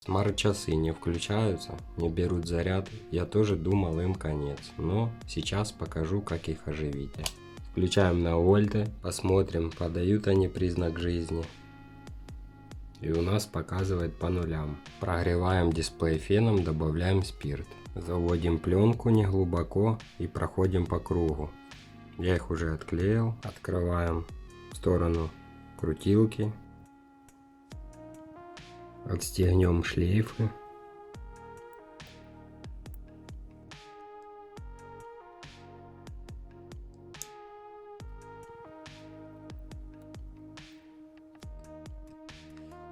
Смарт-часы не включаются, не берут заряд. Я тоже думал, им конец. Но сейчас покажу, как их оживить. Включаем на вольты, посмотрим, подают они признак жизни. И у нас показывает по нулям. Прогреваем дисплей феном, добавляем спирт. Заводим пленку неглубоко и проходим по кругу. Я их уже отклеил. Открываем в сторону крутилки. Отстегнем шлейфы.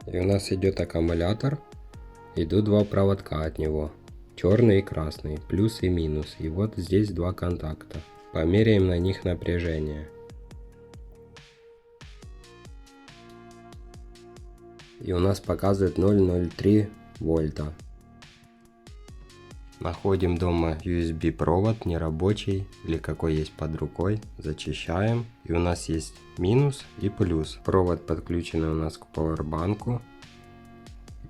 И у нас идет аккумулятор. Идут два проводка от него. Черный и красный. Плюс и минус. И вот здесь два контакта. Померяем на них напряжение. И у нас показывает 0,03 вольта. Находим дома USB провод нерабочий или какой есть под рукой. Зачищаем. И у нас есть минус и плюс. Провод подключенный у нас к пауэрбанку.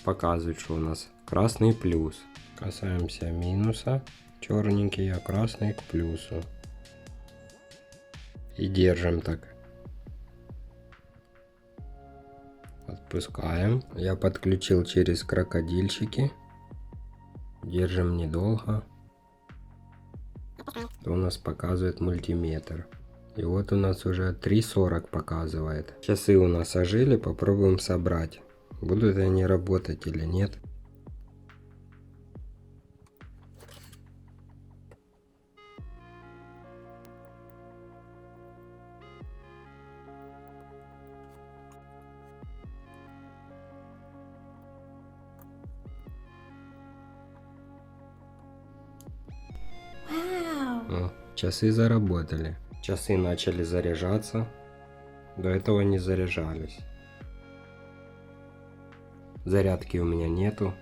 Показывает, что у нас красный плюс. Касаемся минуса. Черненький, а красный к плюсу. И держим так. Отпускаем. Я подключил через крокодильчики. Держим недолго. У нас показывает мультиметр. И вот у нас уже 3,40 показывает. Часы у нас ожили. Попробуем собрать. Будут они работать или нет. О, часы заработали. Часы начали заряжаться. До этого не заряжались. Зарядки у меня нету.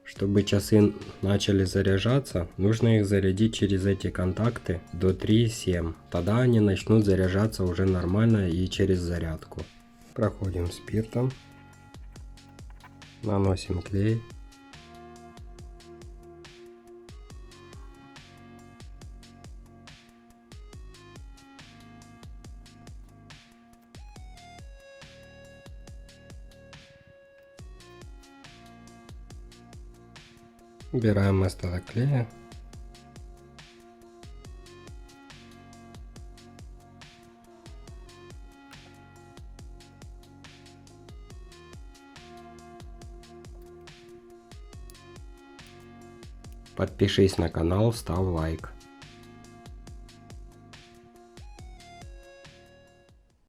Чтобы часы начали заряжаться, нужно их зарядить через эти контакты до 3,7. Тогда они начнут заряжаться уже нормально и через зарядку. Проходим спиртом. Наносим клей. Убираем остаток клея. Подпишись на канал, ставь лайк.